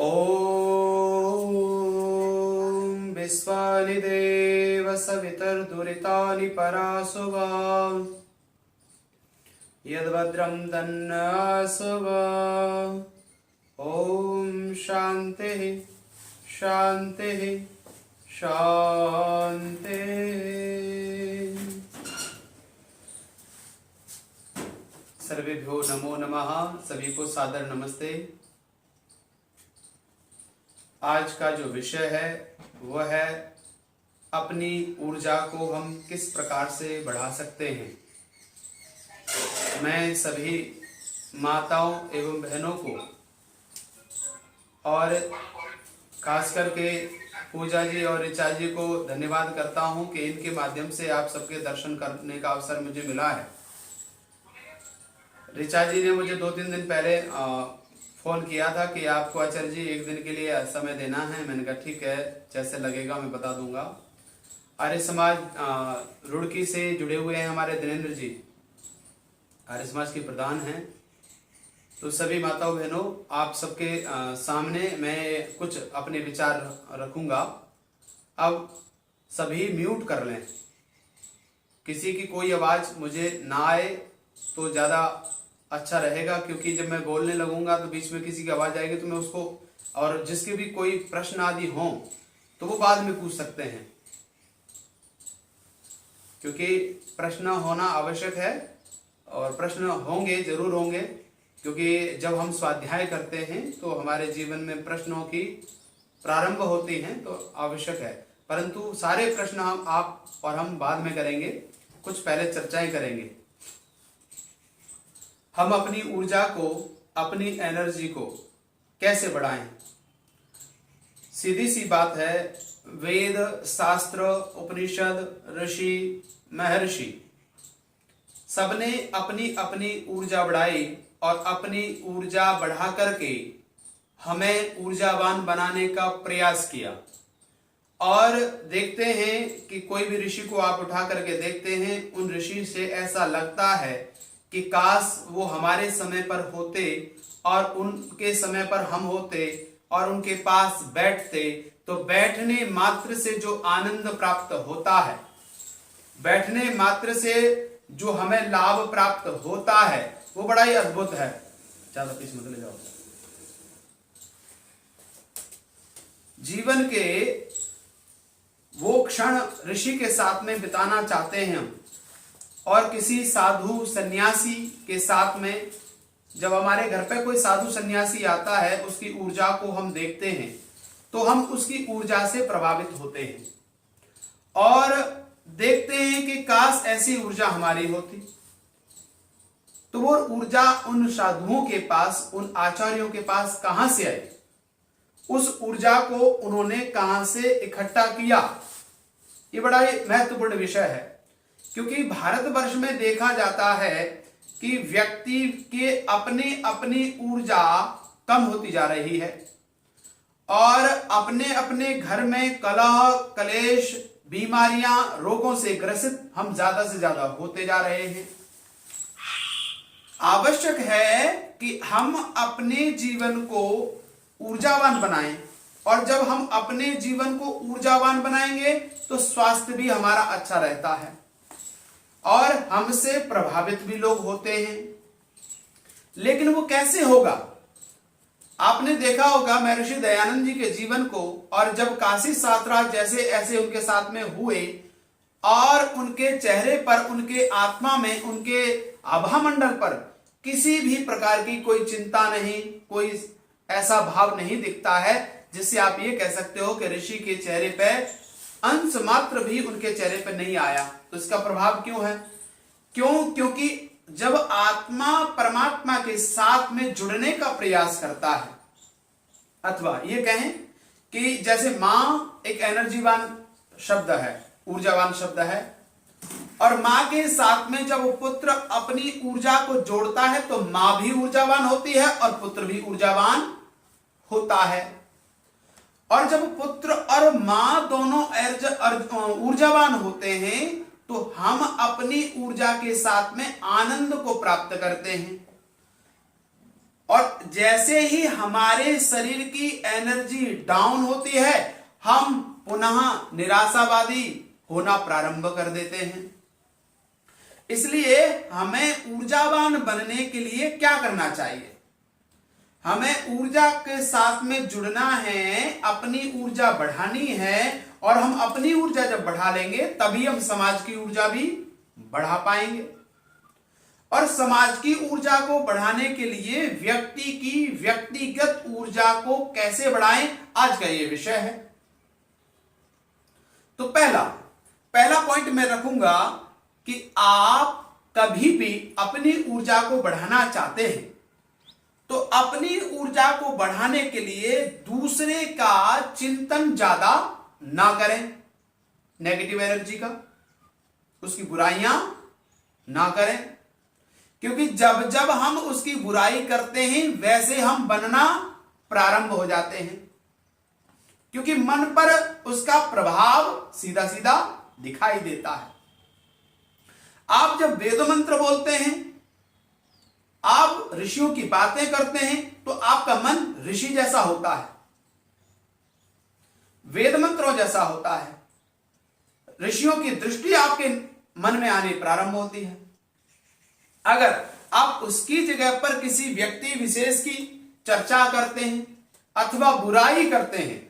ॐ विश्वानि देव सवितर्दुरितानि परासुवा यद्भद्रं तन्नासुवा। ॐ शान्तिः शान्तिः शान्तिः। सर्वेभ्यो नमो नमः। सभी को सादर नमस्ते। आज का जो विषय है वह है अपनी ऊर्जा को हम किस प्रकार से बढ़ा सकते हैं। मैं सभी माताओं एवं बहनों को और खास करके पूजा जी और ऋचा जी को धन्यवाद करता हूं कि इनके माध्यम से आप सबके दर्शन करने का अवसर मुझे मिला है। ऋचा जी ने मुझे 2-3 दिन पहले फोन किया था कि आपको आचार्य जी एक दिन के लिए समय देना है। मैंने कहा ठीक है, जैसे लगेगा मैं बता दूंगा। आर्य समाज रुड़की से जुड़े हुए हैं हमारे दिनेंद्र जी, आर्य समाज के प्रधान हैं। तो सभी माताओं बहनों, आप सबके सामने मैं कुछ अपने विचार रखूंगा। अब सभी म्यूट कर लें, किसी की कोई आवाज मुझे ना आए तो ज्यादा अच्छा रहेगा, क्योंकि जब मैं बोलने लगूंगा तो बीच में किसी की आवाज आएगी तो मैं उसको, और जिसके भी कोई प्रश्न आदि हो तो वो बाद में पूछ सकते हैं, क्योंकि प्रश्न होना आवश्यक है और प्रश्न होंगे, जरूर होंगे, क्योंकि जब हम स्वाध्याय करते हैं तो हमारे जीवन में प्रश्नों की प्रारंभ होती हैं, तो आवश्यक है। परंतु सारे प्रश्न आप और हम बाद में करेंगे, कुछ पहले चर्चाएं करेंगे। हम अपनी ऊर्जा को, अपनी एनर्जी को कैसे बढ़ाएं। सीधी सी बात है, वेद शास्त्र उपनिषद ऋषि महर्षि सबने अपनी अपनी ऊर्जा बढ़ाई और अपनी ऊर्जा बढ़ा करके हमें ऊर्जावान बनाने का प्रयास किया। और देखते हैं कि कोई भी ऋषि को आप उठा करके देखते हैं, उन ऋषि से ऐसा लगता है कि काश वो हमारे समय पर होते और उनके समय पर हम होते और उनके पास बैठते, तो बैठने मात्र से जो आनंद प्राप्त होता है, बैठने मात्र से जो हमें लाभ प्राप्त होता है, वो बड़ा ही अद्भुत है। ज्यादा पीछे मत ले जाओ। जीवन के वो क्षण ऋषि के साथ में बिताना चाहते हैं हम, और किसी साधु सन्यासी के साथ में जब हमारे घर पे कोई साधु सन्यासी आता है, उसकी ऊर्जा को हम देखते हैं तो हम उसकी ऊर्जा से प्रभावित होते हैं और देखते हैं कि काश ऐसी ऊर्जा हमारी होती। तो वो ऊर्जा उन साधुओं के पास, उन आचार्यों के पास कहां से आई, उस ऊर्जा को उन्होंने कहां से इकट्ठा किया, ये बड़ा ही महत्वपूर्ण विषय है। क्योंकि भारतवर्ष में देखा जाता है कि व्यक्ति के अपनी अपनी ऊर्जा कम होती जा रही है और अपने अपने घर में कलह कलेश, बीमारियां, रोगों से ग्रसित हम ज्यादा से ज्यादा होते जा रहे हैं। आवश्यक है कि हम अपने जीवन को ऊर्जावान बनाएं, और जब हम अपने जीवन को ऊर्जावान बनाएंगे तो स्वास्थ्य भी हमारा अच्छा रहता है और हमसे प्रभावित भी लोग होते हैं। लेकिन वो कैसे होगा? आपने देखा होगा महर्षि दयानंद जी के जीवन को, और जब काशी शास्त्रार्थ जैसे ऐसे उनके साथ में हुए और उनके चेहरे पर, उनके आत्मा में, उनके आभा मंडल पर किसी भी प्रकार की कोई चिंता नहीं, कोई ऐसा भाव नहीं दिखता है जिससे आप ये कह सकते हो कि ऋषि के चेहरे पे अंश मात्र भी उनके चेहरे पे नहीं आया। तो इसका प्रभाव क्यों है? क्योंकि जब आत्मा परमात्मा के साथ में जुड़ने का प्रयास करता है, अथवा ये कहें कि जैसे मां एक एनर्जीवान शब्द है, ऊर्जावान शब्द है, और मां के साथ में जब पुत्र अपनी ऊर्जा को जोड़ता है तो मां भी ऊर्जावान होती है और पुत्र भी ऊर्जावान होता है। और जब पुत्र और मां दोनों ऊर्जावान होते हैं तो हम अपनी ऊर्जा के साथ में आनंद को प्राप्त करते हैं। और जैसे ही हमारे शरीर की एनर्जी डाउन होती है, हम पुनः निराशावादी होना प्रारंभ कर देते हैं। इसलिए हमें ऊर्जावान बनने के लिए क्या करना चाहिए? हमें ऊर्जा के साथ में जुड़ना है, अपनी ऊर्जा बढ़ानी है, और हम अपनी ऊर्जा जब बढ़ा लेंगे तभी हम समाज की ऊर्जा भी बढ़ा पाएंगे। और समाज की ऊर्जा को बढ़ाने के लिए व्यक्ति की व्यक्तिगत ऊर्जा को कैसे बढ़ाएं, आज का ये विषय है। तो पहला पॉइंट मैं रखूंगा कि आप कभी भी अपनी ऊर्जा को बढ़ाना चाहते हैं तो अपनी ऊर्जा को बढ़ाने के लिए दूसरे का चिंतन ज्यादा ना करें, नेगेटिव एनर्जी का, उसकी बुराइयां ना करें, क्योंकि जब जब हम उसकी बुराई करते हैं वैसे हम बनना प्रारंभ हो जाते हैं, क्योंकि मन पर उसका प्रभाव सीधा सीधा दिखाई देता है। आप जब वेद मंत्र बोलते हैं, आप ऋषियों की बातें करते हैं, तो आपका मन ऋषि जैसा होता है, वेद मंत्रों जैसा होता है। ऋषियों की दृष्टि आपके मन में आने प्रारंभ होती है। अगर आप उसकी जगह पर किसी व्यक्ति विशेष की चर्चा करते हैं अथवा बुराई करते हैं,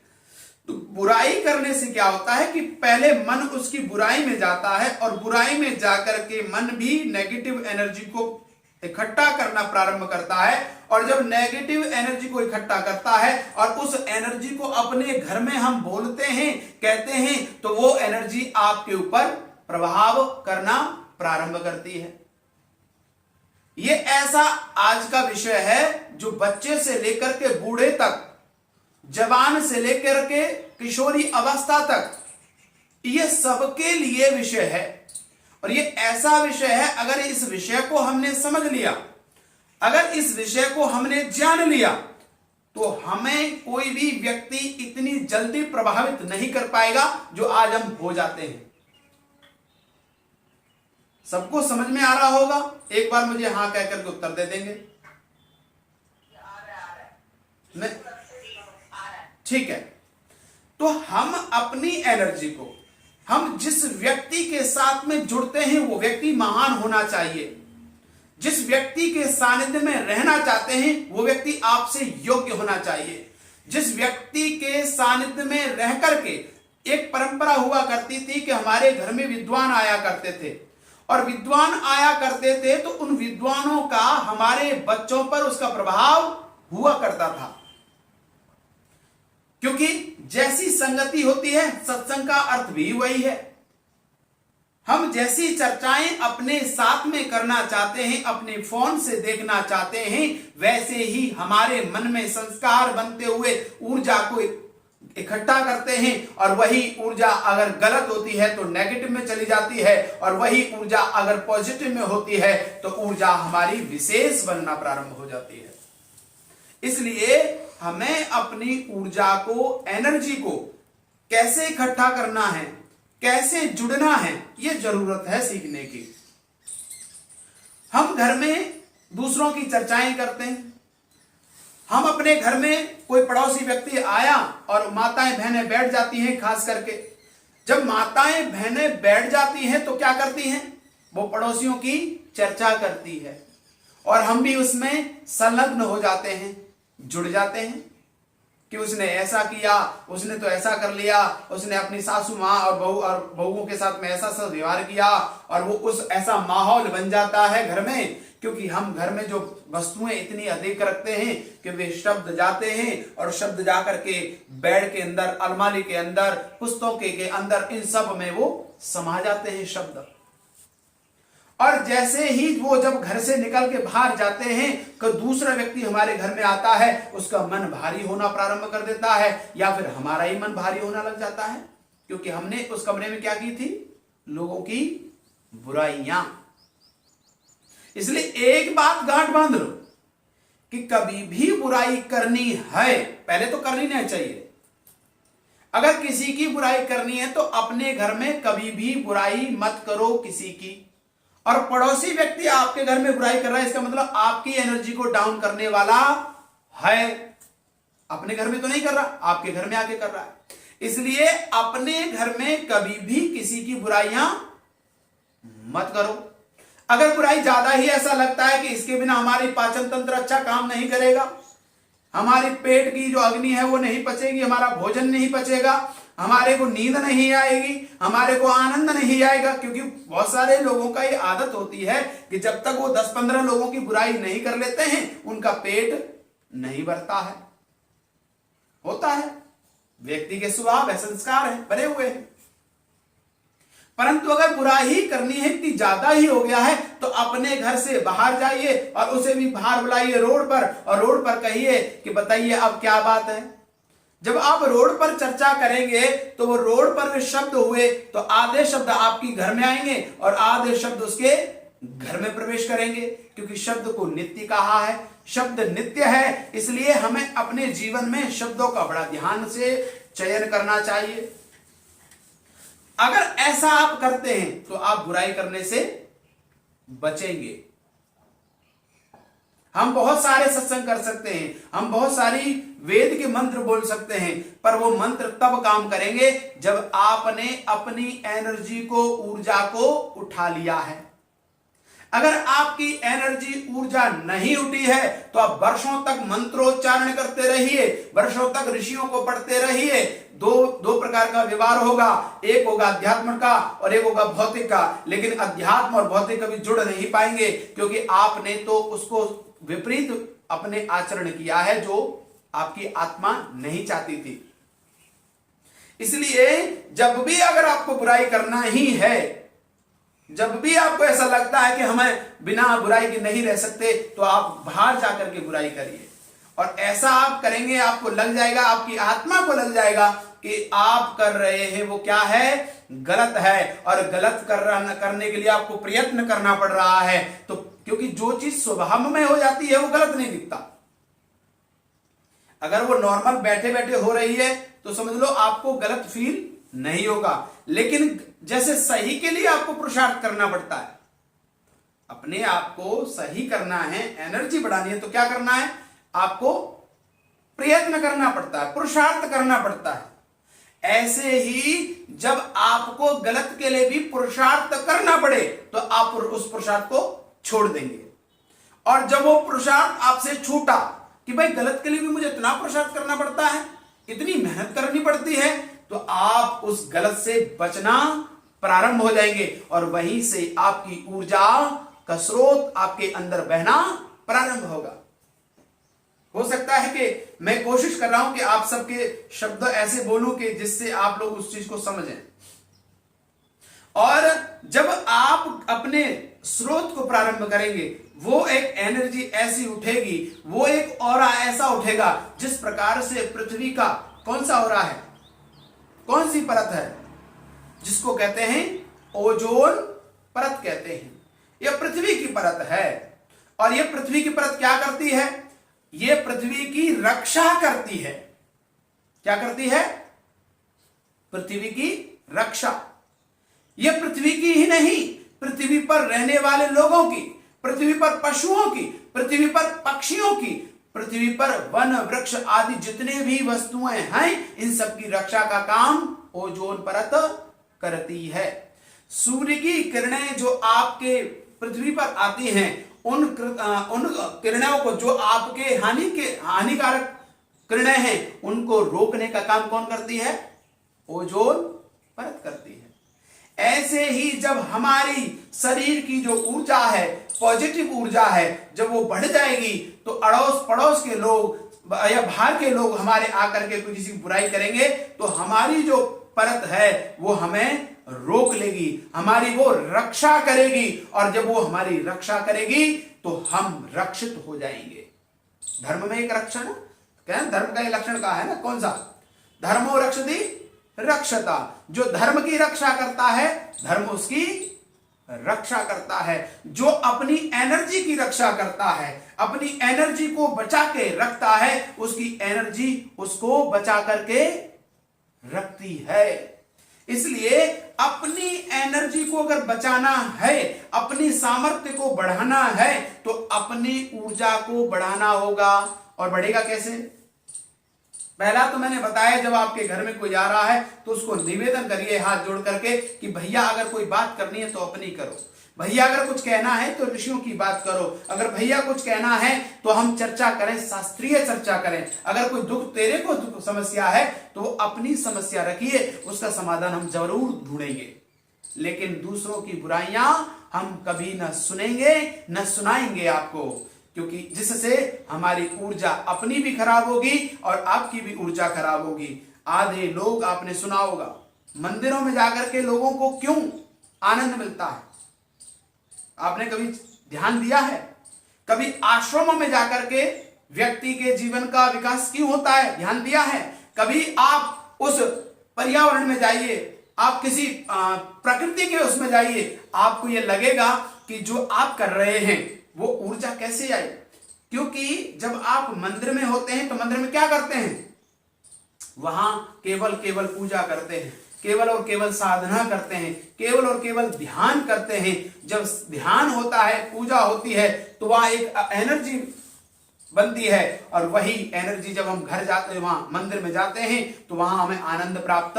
तो बुराई करने से क्या होता है कि पहले मन उसकी बुराई में जाता है, और बुराई में जाकर के मन भी नेगेटिव एनर्जी को इकट्ठा करना प्रारंभ करता है। और जब नेगेटिव एनर्जी को इकट्ठा करता है और उस एनर्जी को अपने घर में हम बोलते हैं, कहते हैं, तो वो एनर्जी आपके ऊपर प्रभाव करना प्रारंभ करती है। ये ऐसा आज का विषय है जो बच्चे से लेकर के बूढ़े तक, जवान से लेकर के किशोरी अवस्था तक, ये सबके लिए विषय है। और ये ऐसा विषय है, अगर इस विषय को हमने समझ लिया, अगर इस विषय को हमने जान लिया, तो हमें कोई भी व्यक्ति इतनी जल्दी प्रभावित नहीं कर पाएगा जो आज हम हो जाते हैं। सबको समझ में आ रहा होगा? एक बार मुझे हां कहकर के उत्तर दे देंगे। मैं ठीक है। तो हम अपनी एनर्जी को, हम जिस व्यक्ति के साथ में जुड़ते हैं वो व्यक्ति महान होना चाहिए। जिस व्यक्ति के सानिध्य में रहना चाहते हैं वो व्यक्ति आपसे योग्य होना चाहिए। जिस व्यक्ति के सानिध्य में रह करके, एक परंपरा हुआ करती थी कि हमारे घर में विद्वान आया करते थे, और विद्वान आया करते थे तो उन विद्वानों का हमारे बच्चों पर उसका प्रभाव हुआ करता था, क्योंकि जैसी संगति होती है सत्संग का अर्थ भी वही है। हम जैसी चर्चाएं अपने साथ में करना चाहते हैं, अपने फोन से देखना चाहते हैं, वैसे ही हमारे मन में संस्कार बनते हुए ऊर्जा को इकट्ठा करते हैं, और वही ऊर्जा अगर गलत होती है तो नेगेटिव में चली जाती है, और वही ऊर्जा अगर पॉजिटिव में होती है तो ऊर्जा हमारी विशेष बनना प्रारंभ हो जाती है। इसलिए हमें अपनी ऊर्जा को, एनर्जी को कैसे इकट्ठा करना है, कैसे जुड़ना है, यह जरूरत है सीखने की। हम घर में दूसरों की चर्चाएं करते हैं। हम अपने घर में कोई पड़ोसी व्यक्ति आया और माताएं बहनें बैठ जाती हैं, खास करके जब माताएं बहनें बैठ जाती हैं तो क्या करती हैं? वो पड़ोसियों की चर्चा करती है, और हम भी उसमें संलग्न हो जाते हैं, जुड़ जाते हैं कि उसने ऐसा किया, उसने तो ऐसा कर लिया, उसने अपनी सासू माँ और बहुओं के साथ में ऐसा सब व्यवहार किया, और वो उस ऐसा माहौल बन जाता है घर में, क्योंकि हम घर में जो वस्तुएं इतनी अधिक रखते हैं कि वे शब्द जाते हैं, और शब्द जाकर के बेड के अंदर, अलमारी के अंदर, पुस्तकों के अंदर, इन सब में वो समा जाते हैं शब्द। और जैसे ही वो जब घर से निकल के बाहर जाते हैं कि दूसरा व्यक्ति हमारे घर में आता है, उसका मन भारी होना प्रारंभ कर देता है, या फिर हमारा ही मन भारी होना लग जाता है, क्योंकि हमने उस कमरे में क्या की थी? लोगों की बुराइयां। इसलिए एक बात गांठ बांध लो कि कभी भी बुराई करनी है, पहले तो करनी नहीं चाहिए। अगर किसी की बुराई करनी है तो अपने घर में कभी भी बुराई मत करो किसी की, और पड़ोसी व्यक्ति आपके घर में बुराई कर रहा है, इसका मतलब आपकी एनर्जी को डाउन करने वाला है। अपने घर में तो नहीं कर रहा, आपके घर में आके कर रहा है। इसलिए अपने घर में कभी भी किसी की बुराइयां मत करो। अगर बुराई ज्यादा ही ऐसा लगता है कि इसके बिना हमारी पाचन तंत्र अच्छा काम नहीं करेगा, हमारी पेट की जो अग्नि है वो नहीं पचेगी, हमारा भोजन नहीं पचेगा, हमारे को नींद नहीं आएगी, हमारे को आनंद नहीं आएगा। क्योंकि बहुत सारे लोगों का ये आदत होती है कि जब तक वो 10-15 लोगों की बुराई नहीं कर लेते हैं उनका पेट नहीं भरता है। होता है, व्यक्ति के स्वभाव है, संस्कार है, बने हुए हैं। परंतु अगर बुराई करनी है कि ज्यादा ही हो गया है तो अपने घर से बाहर जाइए और उसे भी बाहर बुलाइए रोड पर, और रोड पर कहिए कि बताइए अब क्या बात है। जब आप रोड पर चर्चा करेंगे तो वो रोड पर वे शब्द हुए तो आधे शब्द आपकी घर में आएंगे और आधे शब्द उसके घर में प्रवेश करेंगे, क्योंकि शब्द को नित्य कहा है, शब्द नित्य है। इसलिए हमें अपने जीवन में शब्दों का बड़ा ध्यान से चयन करना चाहिए। अगर ऐसा आप करते हैं तो आप बुराई करने से बचेंगे। हम बहुत सारे सत्संग कर सकते हैं, हम बहुत सारी वेद के मंत्र बोल सकते हैं, पर वो मंत्र तब काम करेंगे जब आपने अपनी एनर्जी को, ऊर्जा को उठा लिया है। अगर आपकी एनर्जी, ऊर्जा नहीं उठी है तो आप वर्षों तक मंत्रोच्चारण करते रहिए, वर्षों तक ऋषियों को पढ़ते रहिए। दो प्रकार का व्यवहार होगा, एक होगा अध्यात्म का और एक होगा भौतिक का। लेकिन अध्यात्म और भौतिक कभी जुड़ नहीं पाएंगे, क्योंकि आपने तो उसको विपरीत अपने आचरण किया है जो आपकी आत्मा नहीं चाहती थी। इसलिए जब भी अगर आपको बुराई करना ही है, जब भी आपको ऐसा लगता है कि हमें बिना बुराई के नहीं रह सकते, तो आप बाहर जाकर के बुराई करिए। और ऐसा आप करेंगे, आपको लग जाएगा, आपकी आत्मा को लग जाएगा कि आप कर रहे हैं वो क्या है, गलत है। और गलत करने के लिए आपको प्रयत्न करना पड़ रहा है। तो क्योंकि जो चीज स्वभाव में हो जाती है वो गलत नहीं दिखता। अगर वो नॉर्मल बैठे बैठे हो रही है तो समझ लो आपको गलत फील नहीं होगा। लेकिन जैसे सही के लिए आपको पुरुषार्थ करना पड़ता है, अपने आप को सही करना है, एनर्जी बढ़ानी है, तो क्या करना है, आपको प्रयत्न करना पड़ता है, पुरुषार्थ करना पड़ता है। ऐसे ही जब आपको गलत के लिए भी पुरुषार्थ करना पड़े तो आप उस पुरुषार्थ को छोड़ देंगे। और जब वो पुरुषार्थ आपसे छूटा कि भाई गलत के लिए भी मुझे इतना पुरुषार्थ करना पड़ता है, इतनी मेहनत करनी पड़ती है, तो आप उस गलत से बचना प्रारंभ हो जाएंगे और वहीं से आपकी ऊर्जा का स्रोत आपके अंदर बहना प्रारंभ होगा। हो सकता है कि मैं कोशिश कर रहा हूं कि आप सबके शब्द ऐसे बोलूं कि जिससे आप लोग उस चीज को समझें। और जब आप अपने स्रोत को प्रारंभ करेंगे, वो एक एनर्जी ऐसी उठेगी, वो एक ऑरा ऐसा उठेगा जिस प्रकार से पृथ्वी का कौन सा ऑरा है, कौन सी परत है, जिसको कहते हैं ओजोन परत कहते हैं। यह पृथ्वी की परत है। और यह पृथ्वी की परत क्या करती है, यह पृथ्वी की रक्षा करती है। क्या करती है, पृथ्वी की रक्षा। यह पृथ्वी की ही नहीं, पृथ्वी पर रहने वाले लोगों की, पृथ्वी पर पशुओं की, पृथ्वी पर पक्षियों की, पृथ्वी पर वन वृक्ष आदि जितने भी वस्तुएं हैं, इन सब की रक्षा का काम ओजोन परत करती है। सूर्य की किरणें जो आपके पृथ्वी पर आती हैं, उन किरणों को, जो आपके हानिकारक किरणें हैं, उनको रोकने का काम कौन करती है, ओजोन परत करती है। ऐसे ही जब हमारी शरीर की जो ऊर्जा है, पॉजिटिव ऊर्जा है, जब वो बढ़ जाएगी तो अड़ोस पड़ोस के लोग या बाहर के लोग हमारे आकर के किसी की बुराई करेंगे तो हमारी जो परत है वो हमें रोक लेगी, हमारी वो रक्षा करेगी। और जब वो हमारी रक्षा करेगी तो हम रक्षित हो जाएंगे। धर्म में एक रक्षण, क्या धर्म का एक लक्षण कहा है ना, कौन सा, धर्मो रक्षति रक्षता। जो धर्म की रक्षा करता है, धर्म उसकी रक्षा करता है। जो अपनी एनर्जी की रक्षा करता है, अपनी एनर्जी को बचा के रखता है, उसकी एनर्जी उसको बचा करके रखती है। इसलिए अपनी एनर्जी को अगर बचाना है, अपनी सामर्थ्य को बढ़ाना है, तो अपनी ऊर्जा को बढ़ाना होगा। और बढ़ेगा कैसे? पहला तो मैंने बताया, जब आपके घर में कोई जा रहा है तो उसको निवेदन करिए हाथ जोड़ करके कि भैया अगर कोई बात करनी है तो अपनी करो, भैया अगर कुछ कहना है तो ऋषियों की बात करो, अगर भैया कुछ कहना है तो हम चर्चा करें, शास्त्रीय चर्चा करें, अगर कोई दुख तेरे को दुख समस्या है तो अपनी समस्या रखिए, उसका समाधान हम जरूर ढूंढेंगे। लेकिन दूसरों की बुराइयां हम कभी न सुनेंगे न सुनाएंगे आपको, क्योंकि जिससे हमारी ऊर्जा अपनी भी खराब होगी और आपकी भी ऊर्जा खराब होगी। आधे लोग, आपने सुना होगा, मंदिरों में जाकर के लोगों को क्यों आनंद मिलता है? आपने कभी ध्यान दिया है? कभी आश्रमों में जाकर के व्यक्ति के जीवन का विकास क्यों होता है, ध्यान दिया है? कभी आप उस पर्यावरण में जाइए, आप किसी प्रकृति के उसमें जाइए, आपको यह लगेगा कि जो आप कर रहे हैं वो ऊर्जा कैसे आई? क्योंकि जब आप मंदिर में होते हैं तो मंदिर में क्या करते हैं? वहां केवल पूजा करते हैं, केवल और केवल साधना करते हैं, केवल और केवल ध्यान करते हैं। जब ध्यान होता है, पूजा होती है, तो वहां एक एनर्जी बनती है, और वही एनर्जी जब हम घर जाते हैं, वहां मंदिर में जाते हैं, तो वहां हमें आनंद प्राप्त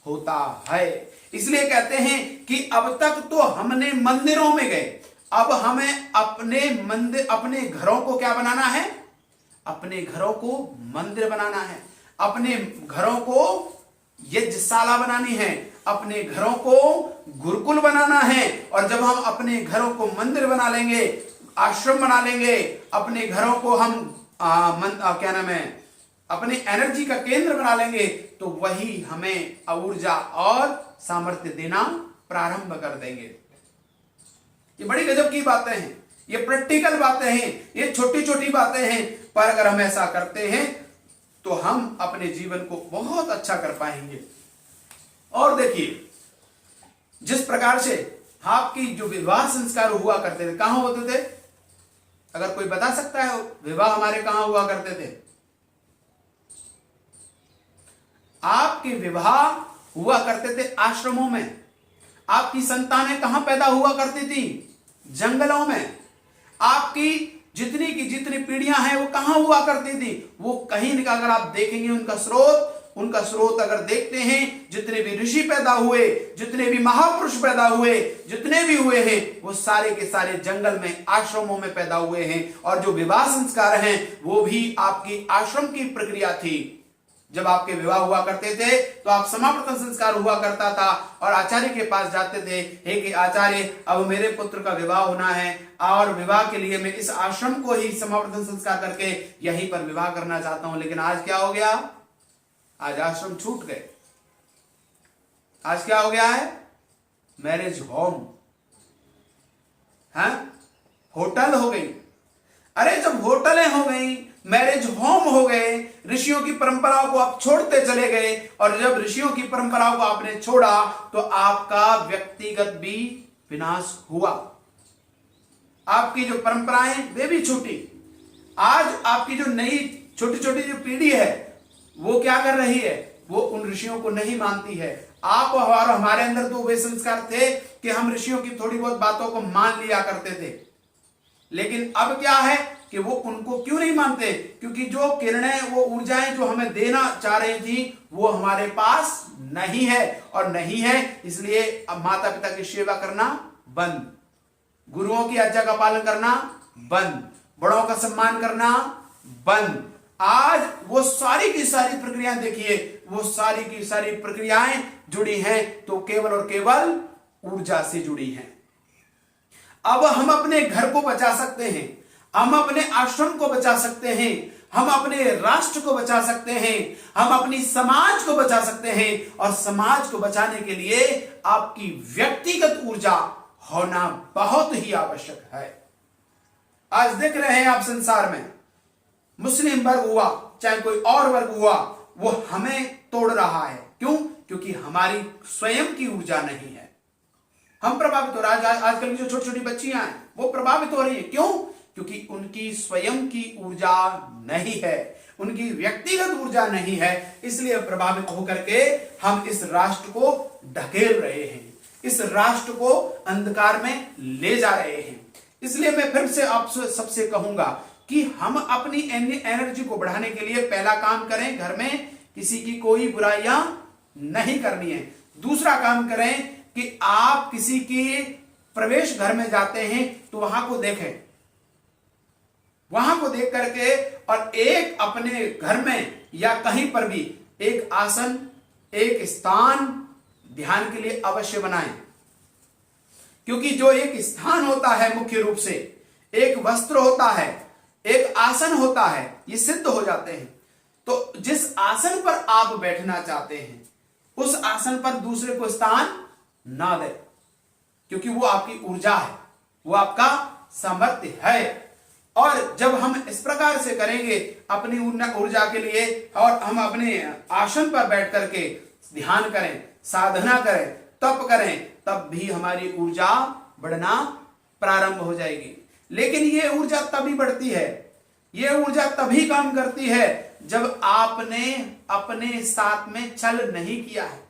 होता है। इसलिए कहते हैं कि अब तक तो हमने मंदिरों में गए, अब हमें अपने घरों को क्या बनाना है? अपने घरों को मंदिर बनाना है, अपने घरों को यज्ञशाला बनानी है, अपने घरों को गुरुकुल बनाना है। और जब हम अपने घरों को मंदिर बना लेंगे, आश्रम बना लेंगे, अपने घरों को हम क्या नाम है, अपने एनर्जी का केंद्र बना लेंगे, तो वही हमें ऊर्जा और सामर्थ्य देना प्रारंभ कर देंगे। ये बड़ी गजब की बातें हैं, ये प्रैक्टिकल बातें हैं, ये छोटी छोटी बातें हैं, पर अगर हम ऐसा करते हैं तो हम अपने जीवन को बहुत अच्छा कर पाएंगे। और देखिए, जिस प्रकार से आपकी जो विवाह संस्कार हुआ करते थे, कहां होते थे? अगर कोई बता सकता है विवाह हमारे कहां हुआ करते थे? आपके विवाह हुआ करते थे आश्रमों में। आपकी संतानें कहां पैदा हुआ करती थी? जंगलों में। आपकी जितनी की जितनी पीढ़ियां हैं वो कहां हुआ करती थी? वो कहीं नहीं। अगर आप देखेंगे उनका स्रोत अगर देखते हैं, जितने भी ऋषि पैदा हुए, जितने भी महापुरुष पैदा हुए, जितने भी हुए हैं, वो सारे के सारे जंगल में, आश्रमों में पैदा हुए हैं। और जो विवाह संस्कार हैं वो भी आपकी आश्रम की प्रक्रिया थी। जब आपके विवाह हुआ करते थे तो आप समावर्तन संस्कार हुआ करता था, और आचार्य के पास जाते थे, हे कि आचार्य, अब मेरे पुत्र का विवाह होना है, और विवाह के लिए मैं इस आश्रम को ही समावर्तन संस्कार करके यहीं पर विवाह करना चाहता हूं। लेकिन आज क्या हो गया? आज आश्रम छूट गए। आज क्या हो गया है? मैरिज होम है, होटल हो गई। अरे जब होटलें हो गई, मैरिज होम हो गए, ऋषियों की परंपराओं को आप छोड़ते चले गए, और जब ऋषियों की परंपराओं को आपने छोड़ा तो आपका व्यक्तिगत भी विनाश हुआ। आपकी जो परंपराएं वे भी छूटी। आज आपकी जो नई छोटी छोटी जो पीढ़ी है वो क्या कर रही है? वो उन ऋषियों को नहीं मानती है। आप और हमारे अंदर तो वे संस्कार थे कि हम ऋषियों की थोड़ी बहुत बातों को मान लिया करते थे, लेकिन अब क्या है कि वो उनको क्यों नहीं मानते? क्योंकि जो किरणें, वो ऊर्जाएं जो हमें देना चाह रही थी वो हमारे पास नहीं है, और नहीं है इसलिए अब माता पिता की सेवा करना बंद, गुरुओं की आज्ञा का पालन करना बंद, बड़ों का सम्मान करना बंद। आज वो सारी की सारी प्रक्रियाएं देखिए, वो सारी की सारी प्रक्रियाएं जुड़ी हैं तो केवल और केवल ऊर्जा से जुड़ी हैं। अब हम अपने घर को बचा सकते हैं, हम अपने आश्रम को बचा सकते हैं, हम अपने राष्ट्र को बचा सकते हैं, हम अपनी समाज को बचा सकते हैं। और समाज को बचाने के लिए आपकी व्यक्तिगत ऊर्जा होना बहुत ही आवश्यक है। आज देख रहे हैं आप संसार में मुस्लिम वर्ग हुआ चाहे कोई और वर्ग हुआ, वो हमें तोड़ रहा है। क्यों? क्योंकि हमारी स्वयं की ऊर्जा नहीं है। हम प्रभावित हो रहे हैं। आजकल की जो छोटी छोटी बच्चियां हैं वो प्रभावित हो रही है। क्यों? क्योंकि उनकी स्वयं की ऊर्जा नहीं है, उनकी व्यक्तिगत ऊर्जा नहीं है। इसलिए प्रभावित होकर के हम इस राष्ट्र को ढकेल रहे हैं, इस राष्ट्र को अंधकार में ले जा रहे हैं। इसलिए मैं फिर से आप सबसे कहूंगा कि हम अपनी एनर्जी को बढ़ाने के लिए पहला काम करें, घर में किसी की कोई बुराइयां नहीं करनी है। दूसरा काम करें कि आप किसी के प्रवेश घर में जाते हैं तो वहां को देखें, वहां को देख करके और एक अपने घर में या कहीं पर भी एक आसन, एक स्थान ध्यान के लिए अवश्य बनाएं। क्योंकि जो एक स्थान होता है, मुख्य रूप से एक वस्त्र होता है, एक आसन होता है, ये सिद्ध हो जाते हैं। तो जिस आसन पर आप बैठना चाहते हैं उस आसन पर दूसरे को स्थान ना दें, क्योंकि वो आपकी ऊर्जा है, वो आपका सामर्थ्य है। और जब हम इस प्रकार से करेंगे अपनी ऊर्जा के लिए, और हम अपने आसन पर बैठ करके ध्यान करें, साधना करें, तप करें, तब भी हमारी ऊर्जा बढ़ना प्रारंभ हो जाएगी। लेकिन ये ऊर्जा तभी बढ़ती है, ये ऊर्जा तभी काम करती है जब आपने अपने साथ में छल नहीं किया है।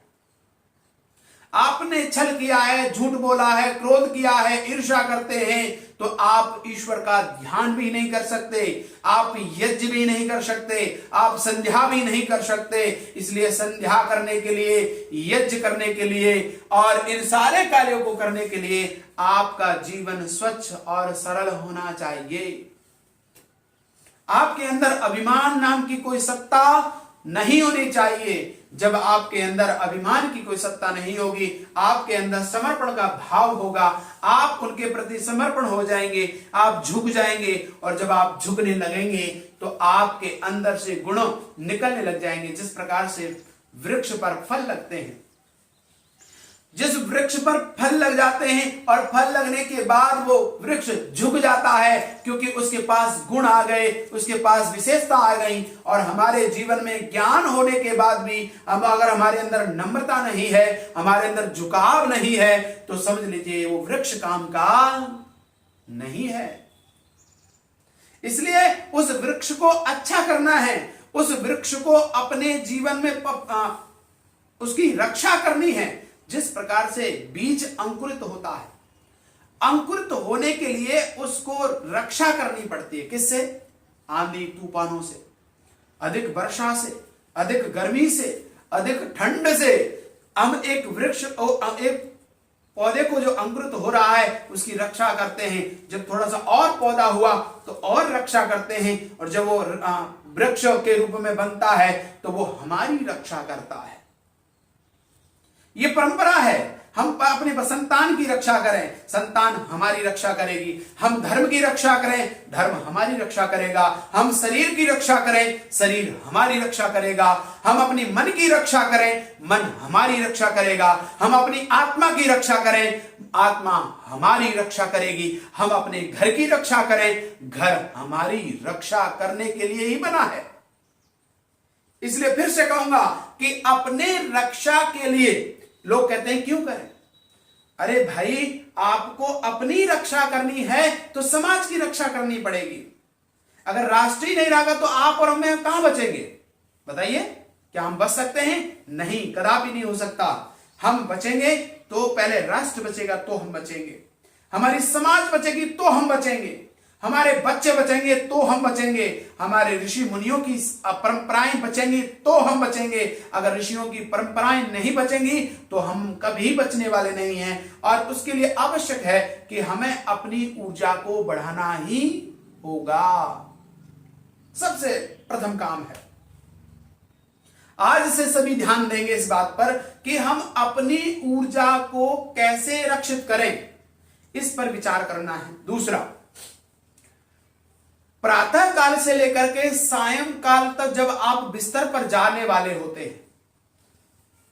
आपने छल किया है, झूठ बोला है, क्रोध किया है, ईर्ष्या करते हैं, तो आप ईश्वर का ध्यान भी नहीं कर सकते, आप यज्ञ भी नहीं कर सकते, आप संध्या भी नहीं कर सकते। इसलिए संध्या करने के लिए, यज्ञ करने के लिए और इन सारे कार्यों को करने के लिए आपका जीवन स्वच्छ और सरल होना चाहिए। आपके अंदर अभिमान नाम की कोई सत्ता नहीं होनी चाहिए। जब आपके अंदर अभिमान की कोई सत्ता नहीं होगी, आपके अंदर समर्पण का भाव होगा, आप उनके प्रति समर्पण हो जाएंगे, आप झुक जाएंगे। और जब आप झुकने लगेंगे तो आपके अंदर से गुण निकलने लग जाएंगे। जिस प्रकार से वृक्ष पर फल लगते हैं, जिस वृक्ष पर फल लग जाते हैं और फल लगने के बाद वो वृक्ष झुक जाता है, क्योंकि उसके पास गुण आ गए, उसके पास विशेषता आ गई। और हमारे जीवन में ज्ञान होने के बाद भी अगर हमारे अंदर नम्रता नहीं है, हमारे अंदर झुकाव नहीं है, तो समझ लीजिए वो वृक्ष काम का नहीं है। इसलिए उस वृक्ष को अच्छा करना है, उस वृक्ष को अपने जीवन में उसकी रक्षा करनी है। जिस प्रकार से बीज अंकुरित होता है, अंकुरित होने के लिए उसको रक्षा करनी पड़ती है। किससे? आंधी तूफानों से, अधिक वर्षा से, अधिक गर्मी से, अधिक ठंड से। हम एक वृक्ष, एक पौधे को जो अंकुरित हो रहा है उसकी रक्षा करते हैं। जब थोड़ा सा और पौधा हुआ तो और रक्षा करते हैं, और जब वो वृक्ष के रूप में बनता है तो वो हमारी रक्षा करता है। ये परंपरा है। हम अपने संतान की रक्षा करें, संतान हमारी रक्षा करेगी। हम धर्म की रक्षा करें, धर्म हमारी रक्षा करेगा। हम शरीर की रक्षा करें, शरीर हमारी रक्षा करेगा। हम अपनी मन की रक्षा करें, मन हमारी रक्षा करेगा। हम अपनी आत्मा की रक्षा करें, आत्मा हमारी रक्षा करेगी। हम अपने घर की रक्षा करें, घर हमारी रक्षा करने के लिए ही बना है। इसलिए फिर से कहूंगा कि अपने रक्षा के लिए लोग कहते हैं क्यों करें? अरे भाई, आपको अपनी रक्षा करनी है तो समाज की रक्षा करनी पड़ेगी। अगर राष्ट्र ही नहीं रहेगा तो आप और मैं कहां बचेंगे? बताइए, क्या हम बच सकते हैं? नहीं, कदापि नहीं हो सकता। हम बचेंगे तो पहले राष्ट्र बचेगा तो हम बचेंगे, हमारी समाज बचेगी तो हम बचेंगे, हमारे बच्चे बचेंगे तो हम बचेंगे, हमारे ऋषि मुनियों की परंपराएं बचेंगी तो हम बचेंगे। अगर ऋषियों की परंपराएं नहीं बचेंगी तो हम कभी बचने वाले नहीं हैं। और उसके लिए आवश्यक है कि हमें अपनी ऊर्जा को बढ़ाना ही होगा। सबसे प्रथम काम है। आज से सभी ध्यान देंगे इस बात पर कि हम अपनी ऊर्जा को कैसे रक्षित करें, इस पर विचार करना है। दूसरा, प्रातः काल से लेकर के सायंकाल तक जब आप बिस्तर पर जाने वाले होते हैं,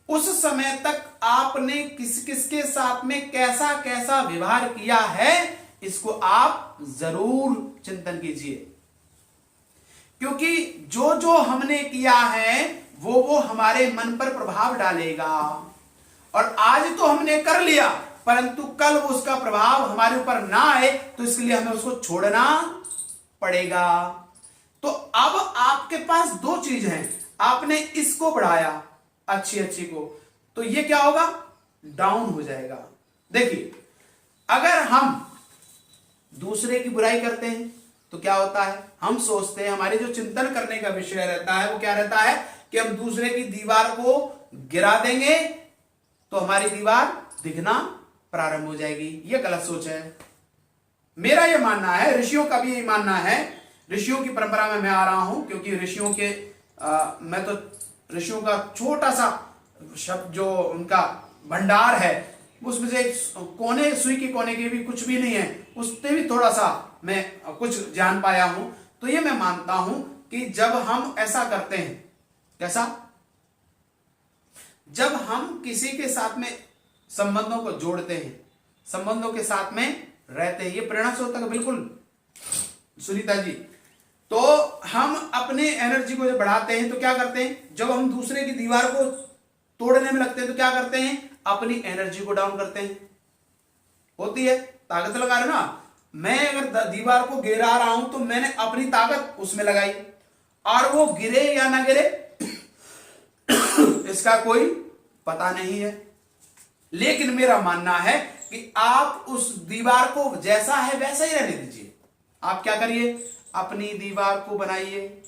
उस समय तक आपने किस किसके साथ में कैसा कैसा व्यवहार किया है, इसको आप जरूर चिंतन कीजिए। क्योंकि जो जो हमने किया है वो हमारे मन पर प्रभाव डालेगा। और आज तो हमने कर लिया, परंतु कल उसका प्रभाव हमारे ऊपर ना आए, तो इसके लिए हमें उसको छोड़ना पड़ेगा। तो अब आपके पास दो चीज हैं, आपने इसको बढ़ाया अच्छी अच्छी को, तो ये क्या होगा, डाउन हो जाएगा। देखिए, अगर हम दूसरे की बुराई करते हैं तो क्या होता है, हम सोचते हैं, हमारे जो चिंतन करने का विषय रहता है वो क्या रहता है कि हम दूसरे की दीवार को गिरा देंगे तो हमारी दीवार दिखना प्रारंभ हो जाएगी। ये गलत सोच है। मेरा ये मानना है, ऋषियों का भी यही मानना है, ऋषियों की परंपरा में मैं आ रहा हूं, क्योंकि ऋषियों के मैं तो ऋषियों का छोटा सा शब्द जो उनका भंडार है उसमें से कोने, सुई के कोने के भी कुछ भी नहीं है, उससे भी थोड़ा सा मैं कुछ जान पाया हूं। तो ये मैं मानता हूं कि जब हम ऐसा करते हैं, कैसा, जब हम किसी के साथ में संबंधों को जोड़ते हैं, संबंधों के साथ में रहते हैं, ये प्रेरणा से होता है बिल्कुल सुनीता जी। तो हम अपने एनर्जी को जब बढ़ाते हैं तो क्या करते हैं, जब हम दूसरे की दीवार को तोड़ने में लगते हैं तो क्या करते हैं, अपनी एनर्जी को डाउन करते हैं। होती है, ताकत लगा रहे ना, मैं अगर दीवार को गिरा रहा हूं तो मैंने अपनी ताकत उसमें लगाई, और वो गिरे या ना गिरे इसका कोई पता नहीं है। लेकिन मेरा मानना है कि आप उस दीवार को जैसा है वैसा ही रहने दीजिए। आप क्या करिए, अपनी दीवार को बनाइए,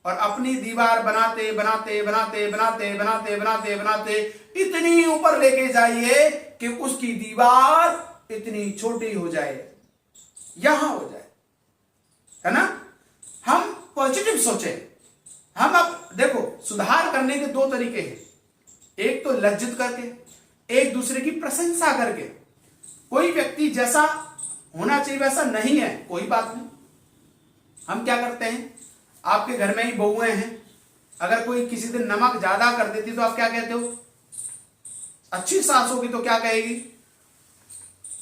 और अपनी दीवार बनाते बनाते बनाते बनाते बनाते बनाते बनाते इतनी ऊपर लेके जाइए कि उसकी दीवार इतनी छोटी हो जाए, यहां हो जाए, है ना। हम पॉजिटिव सोचें। हम अब देखो, सुधार करने के दो तरीके हैं, एक तो लज्जित करके, एक दूसरे की प्रशंसा करके। कोई व्यक्ति जैसा होना चाहिए वैसा नहीं है, कोई बात नहीं। हम क्या करते हैं, आपके घर में ही बहुएं हैं, अगर कोई किसी दिन नमक ज्यादा कर देती तो आप क्या कहते हो, अच्छी सास होगी तो क्या कहेगी,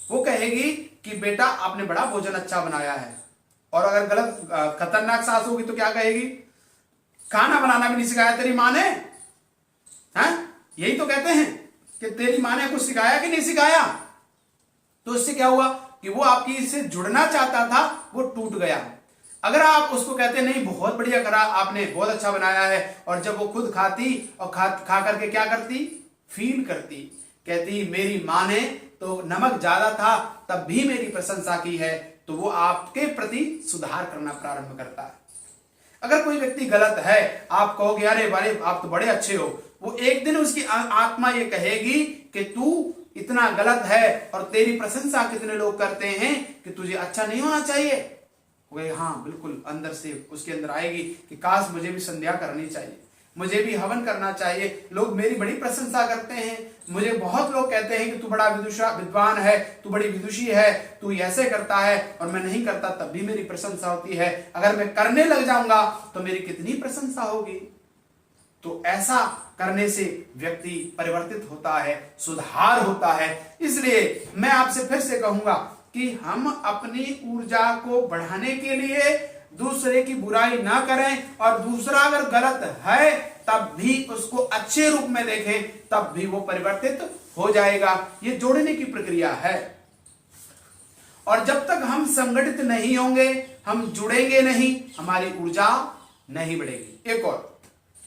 वो कहेगी कि बेटा आपने बड़ा भोजन अच्छा बनाया है। और अगर गलत खतरनाक सास होगी तो क्या कहेगी, खाना बनाना भी नहीं सिखाया तेरी माँ ने, हैं? यही तो कहते हैं कि तेरी माँ ने कुछ सिखाया कि नहीं सिखाया। तो इससे क्या हुआ कि वो आपकी इससे जुड़ना चाहता था, वो टूट गया। अगर आप उसको कहते नहीं बहुत बढ़िया करा आपने, बहुत अच्छा बनाया है, और जब वो खुद खाती और खा करके क्या करती, फील करती, कहती मेरी माँ ने तो नमक ज्यादा था तब भी मेरी प्रशंसा की है, तो वो आपके प्रति सुधार करना प्रारंभ करता है। अगर कोई व्यक्ति गलत है, आप कहोगे अरे बारे आप तो बड़े अच्छे हो, वो एक दिन उसकी आत्मा ये कहेगी कि तू इतना गलत है और तेरी प्रशंसा कितने लोग करते हैं कि तुझे अच्छा नहीं होना चाहिए। वे हाँ बिल्कुल अंदर से उसके अंदर आएगी कि काश मुझे भी संध्या करनी चाहिए, मुझे भी हवन करना चाहिए, लोग मेरी बड़ी प्रशंसा करते हैं, मुझे बहुत लोग कहते हैं कि तू बड़ा विद्वान है, तू बड़ी विदुषी है, तू ऐसे करता है, और मैं नहीं करता तब भी मेरी प्रशंसा होती है, अगर मैं करने लग जाऊंगा तो मेरी कितनी प्रशंसा होगी। तो ऐसा करने से व्यक्ति परिवर्तित होता है, सुधार होता है। इसलिए मैं आपसे फिर से कहूंगा कि हम अपनी ऊर्जा को बढ़ाने के लिए दूसरे की बुराई ना करें, और दूसरा अगर गलत है तब भी उसको अच्छे रूप में देखें, तब भी वो परिवर्तित हो जाएगा। ये जोड़ने की प्रक्रिया है, और जब तक हम संगठित नहीं होंगे, हम जुड़ेंगे नहीं, हमारी ऊर्जा नहीं बढ़ेगी।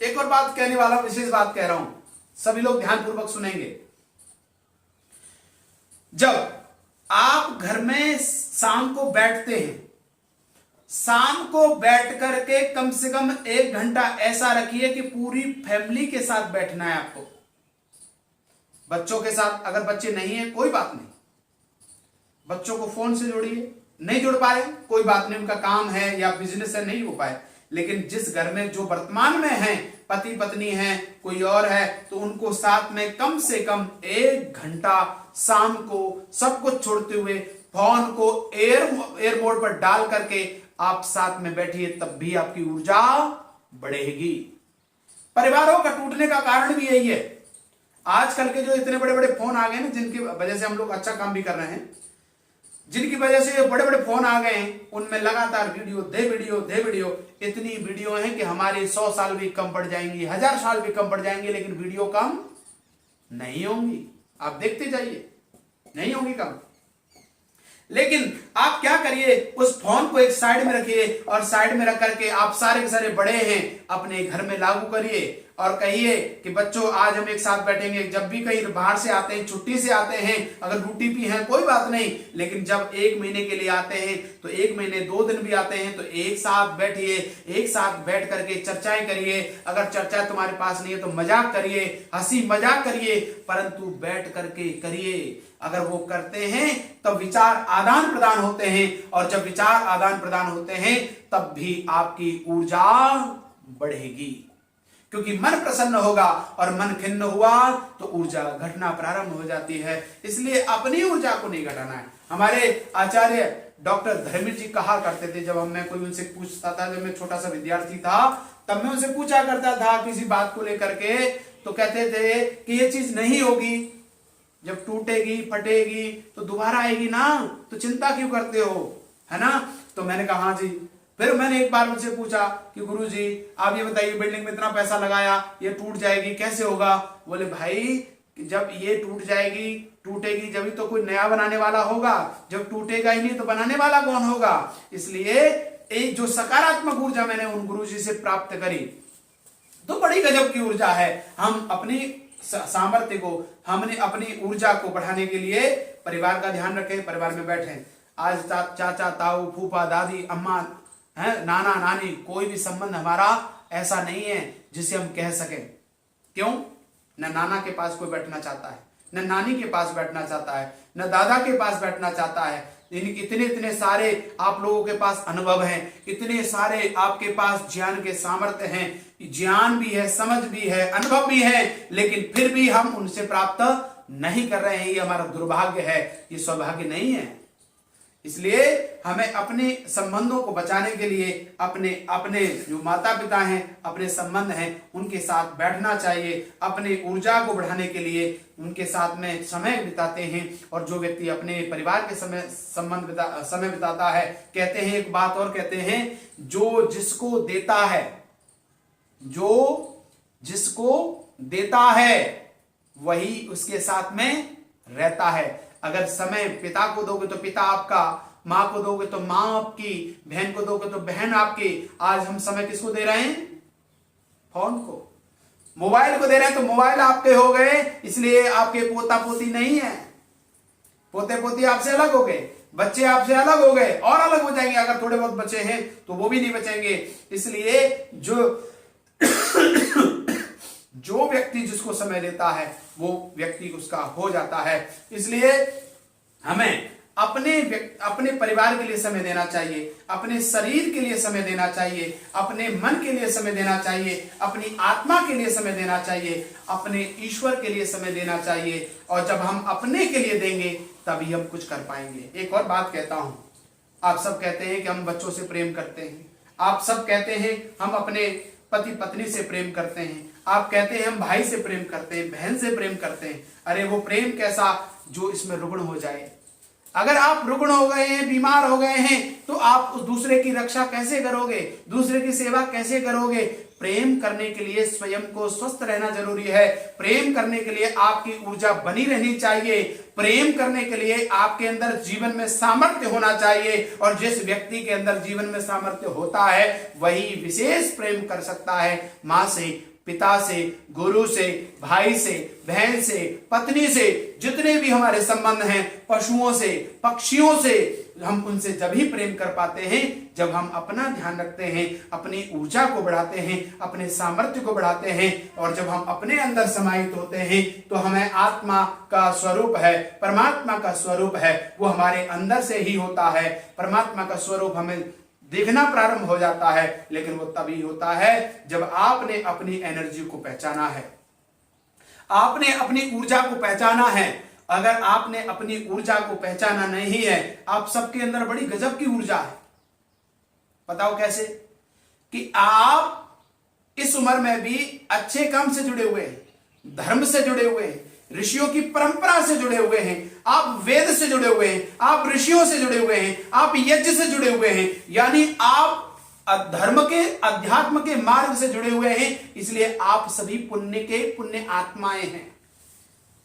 एक और बात कहने वाला, विशेष बात कह रहा हूं, सभी लोग ध्यानपूर्वक सुनेंगे। जब आप घर में शाम को बैठते हैं, शाम को बैठ करके कम से कम 1 घंटा ऐसा रखिए कि पूरी फैमिली के साथ बैठना है आपको। बच्चों के साथ, अगर बच्चे नहीं है कोई बात नहीं, बच्चों को फोन से जोड़िए, नहीं जुड़ पाए कोई बात नहीं, उनका काम है या बिजनेस है, नहीं हो पाए। लेकिन जिस घर में जो वर्तमान में है, पति पत्नी है, कोई और है, तो उनको साथ में कम से कम 1 घंटा शाम को सब कुछ छोड़ते हुए फोन को एयर मोड पर डाल करके आप साथ में बैठिए, तब भी आपकी ऊर्जा बढ़ेगी। परिवारों का टूटने का कारण भी यही है। आजकल के जो इतने बड़े बड़े फोन आ गए ना, जिनकी वजह से हम लोग अच्छा काम भी कर रहे हैं, जिनकी वजह से बड़े बड़े फोन आ गए हैं, उनमें लगातार वीडियो दे वीडियो, इतनी वीडियो है कि हमारी 100 साल भी कम पड़ जाएंगी, 1000 साल भी कम पड़ जाएंगे, लेकिन वीडियो कम नहीं होंगी। आप देखते जाइए, नहीं होगी कम। लेकिन आप क्या करिए, उस फोन को एक साइड में रखिए और साइड में रख करके आप सारे के सारे बड़े हैं अपने घर में लागू करिए और कहिए कि बच्चों आज हम एक साथ बैठेंगे। जब भी कहीं बाहर से आते हैं, छुट्टी से आते हैं, अगर ड्यूटी भी है कोई बात नहीं, लेकिन जब 1 महीने के लिए आते हैं तो 1 महीने 2 दिन भी आते हैं तो एक साथ बैठिए, एक साथ बैठ करके चर्चाएं करिए। अगर चर्चा तुम्हारे पास नहीं है तो मजाक करिए, हंसी मजाक करिए, परंतु बैठ करके करिए। अगर वो करते हैं तब विचार आदान प्रदान होते हैं, और जब विचार आदान प्रदान होते हैं तब भी आपकी ऊर्जा बढ़ेगी, क्योंकि मन प्रसन्न होगा और मन खिन्न हुआ तो ऊर्जा घटना प्रारंभ हो जाती है। इसलिए अपनी ऊर्जा को नहीं घटाना है। हमारे आचार्य डॉक्टर धर्मवीर जी कहा करते थे, जब मैं कोई उनसे पूछता था, जब मैं छोटा सा विद्यार्थी था तब मैं उनसे पूछा करता था किसी बात को लेकर के, तो कहते थे कि ये चीज नहीं होगी, जब टूटेगी फटेगी तो दोबारा आएगी ना, तो चिंता क्यों करते हो, है ना। तो मैंने कहा हाँ जी। फिर मैंने एक बार उनसे पूछा कि गुरुजी आप ये बताइए, बिल्डिंग में इतना पैसा लगाया, ये टूट जाएगी कैसे होगा। बोले भाई जब ये टूट जाएगी, टूटेगी जब ही तो कोई नया बनाने वाला होगा, जब टूटेगा ही नहीं तो बनाने वाला कौन होगा। इसलिए एक जो सकारात्मक ऊर्जा मैंने उन गुरुजी से प्राप्त करी तो बड़ी गजब की ऊर्जा है। हम अपनी सामर्थ्य को, हमने अपनी ऊर्जा को बढ़ाने के लिए परिवार का ध्यान रखें, परिवार में बैठे। आज चाचा ताऊ फूफा दादी अम्मा है, नाना नानी, कोई भी संबंध हमारा ऐसा नहीं है जिसे हम कह सकें। क्यों? न नाना के पास कोई बैठना चाहता है, न नानी के पास बैठना चाहता है, न दादा के पास बैठना चाहता है। इतने सारे आप लोगों के पास अनुभव हैं, इतने सारे आपके पास ज्ञान के सामर्थ्य हैं, ज्ञान भी है, समझ भी है, अनुभव भी है, लेकिन फिर भी हम उनसे प्राप्त नहीं कर रहे हैं। ये हमारा दुर्भाग्य है, ये सौभाग्य नहीं है। इसलिए हमें अपने संबंधों को बचाने के लिए अपने अपने जो माता पिता हैं, अपने संबंध हैं, उनके साथ बैठना चाहिए। अपने ऊर्जा को बढ़ाने के लिए उनके साथ में समय बिताते हैं। और जो व्यक्ति अपने परिवार के समय बिताता है, कहते हैं एक बात और कहते हैं, जो जिसको देता है वही उसके साथ में रहता है। अगर समय पिता को दोगे तो पिता आपका, माँ को दोगे तो माँ आपकी, बहन को दोगे तो बहन आपकी। आज हम समय किसको दे रहे हैं? फोन को, मोबाइल को दे रहे हैं, तो मोबाइल आपके हो गए, इसलिए आपके पोता पोती नहीं है। पोते पोती आपसे अलग हो गए, बच्चे आपसे अलग हो गए और अलग हो जाएंगे। अगर थोड़े बहुत बचे हैं तो वो भी नहीं बचेंगे। इसलिए जो व्यक्ति जिसको समय देता है वो व्यक्ति उसका हो जाता है। इसलिए हमें अपने परिवार के लिए समय देना चाहिए, अपने शरीर के लिए समय देना चाहिए, अपने मन के लिए समय देना चाहिए, अपनी आत्मा के लिए समय देना चाहिए, अपने ईश्वर के लिए समय देना चाहिए। और जब हम अपने के लिए देंगे तभी हम कुछ कर पाएंगे। एक और बात कहता हूं, आप सब कहते हैं कि हम बच्चों से प्रेम करते हैं, आप सब कहते हैं हम अपने पति पत्नी से प्रेम करते हैं, आप कहते हैं हम भाई से प्रेम करते हैं, बहन से प्रेम करते हैं। अरे वो प्रेम कैसा जो इसमें रुग्ण हो जाए। अगर आप रुग्ण हो गए हैं, बीमार हो गए हैं, तो आप उस दूसरे की रक्षा कैसे करोगे, दूसरे की सेवा कैसे करोगे। प्रेम करने के लिए स्वयं को स्वस्थ रहना जरूरी है। प्रेम करने के लिए आपकी ऊर्जा बनी रहनी चाहिए। प्रेम करने के लिए आपके अंदर जीवन में सामर्थ्य होना चाहिए। और जिस व्यक्ति के अंदर जीवन में सामर्थ्य होता है वही विशेष प्रेम कर सकता है। माँ से, पिता से, गुरु से, भाई से, बहन से, पत्नी से, जितने भी हमारे संबंध हैं, पशुओं से, पक्षियों से, हम उनसे जब ही प्रेम कर पाते हैं जब हम अपना ध्यान रखते हैं, अपनी ऊर्जा को बढ़ाते हैं, अपने सामर्थ्य को बढ़ाते हैं। और जब हम अपने अंदर समाहित होते हैं तो हमें आत्मा का स्वरूप है, परमात्मा का स्वरूप है, वो हमारे अंदर से ही होता है। परमात्मा का स्वरूप हमें देखना प्रारंभ हो जाता है, लेकिन वो तभी होता है जब आपने अपनी एनर्जी को पहचाना है, आपने अपनी ऊर्जा को पहचाना है। अगर आपने अपनी ऊर्जा को पहचाना नहीं है, आप सबके अंदर बड़ी गजब की ऊर्जा है। बताओ कैसे? कि आप इस उम्र में भी अच्छे काम से जुड़े हुए हैं, धर्म से जुड़े हुए हैं, ऋषियों की परंपरा से जुड़े हुए हैं, आप वेद से जुड़े हुए हैं, आप ऋषियों से जुड़े हुए हैं, आप यज्ञ से जुड़े हुए हैं, यानी आप धर्म के, अध्यात्म के मार्ग से जुड़े हुए हैं। इसलिए आप सभी पुण्य के पुण्य आत्माएं हैं।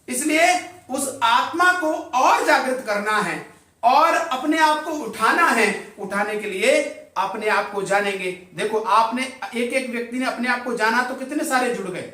इसलिए उस आत्मा को और जागृत करना है और अपने आप को उठाना है। उठाने के लिए अपने आप को जानेंगे। देखो, आपने एक एक व्यक्ति ने अपने आप को जाना तो कितने सारे जुड़ गए,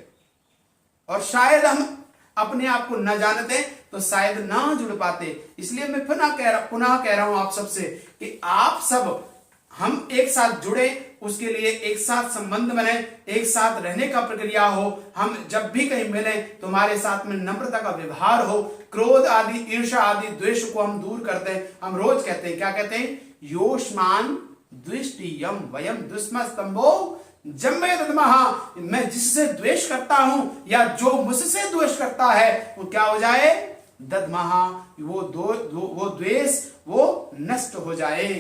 और शायद हम अपने आप को न जानते तो शायद ना जुड़ पाते। इसलिए मैं पुनः कह रहा हूं आप सबसे कि आप सब हम एक साथ जुड़े, उसके लिए एक साथ संबंध बने, एक साथ रहने का प्रक्रिया हो। हम जब भी कहीं मिले तो हमारे साथ में नम्रता का व्यवहार हो, क्रोध आदि, ईर्ष्या आदि, द्वेष को हम दूर करते हैं। हम रोज कहते हैं, क्या कहते हैं? योष्मान द्विष्टियम वयम दुष्मस्तंभो जम्मे दद्महा। मैं जिससे द्वेष करता हूं या जो मुझसे द्वेष करता है वो क्या हो जाए? दद्महा, वो द्वेष वो नष्ट हो जाए।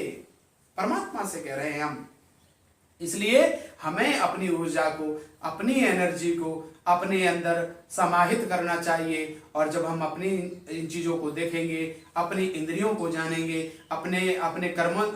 परमात्मा से कह रहे हैं हम। इसलिए हमें अपनी ऊर्जा को, अपनी एनर्जी को अपने अंदर समाहित करना चाहिए। और जब हम अपनी इन चीजों को देखेंगे, अपनी इंद्रियों को जानेंगे, अपने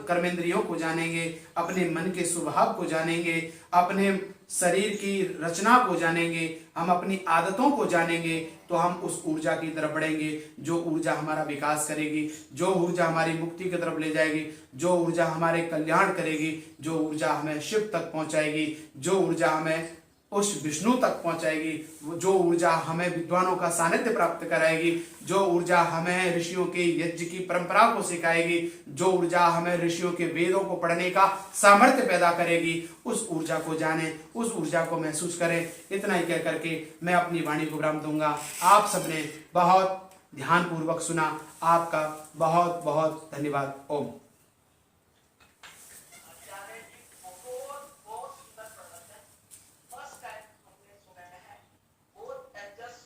कर्मेंद्रियों को जानेंगे, अपने मन के स्वभाव को जानेंगे, अपने शरीर की रचना को जानेंगे, हम अपनी आदतों को जानेंगे, तो हम उस ऊर्जा की तरफ बढ़ेंगे जो ऊर्जा हमारा विकास करेगी, जो ऊर्जा हमारी मुक्ति की तरफ ले जाएगी, जो ऊर्जा हमारे कल्याण करेगी, जो ऊर्जा हमें शिव तक पहुंचाएगी, जो ऊर्जा हमें उस विष्णु तक पहुंचाएगी, जो ऊर्जा हमें विद्वानों का सानिध्य प्राप्त कराएगी, जो ऊर्जा हमें ऋषियों के यज्ञ की परंपरा को सिखाएगी, जो ऊर्जा हमें ऋषियों के वेदों को पढ़ने का सामर्थ्य पैदा करेगी, उस ऊर्जा को जाने, उस ऊर्जा को महसूस करें। इतना ही कह करके मैं अपनी वाणी को विराम दूंगा। आप सबने बहुत ध्यानपूर्वक सुना, आपका बहुत बहुत धन्यवाद। ओम।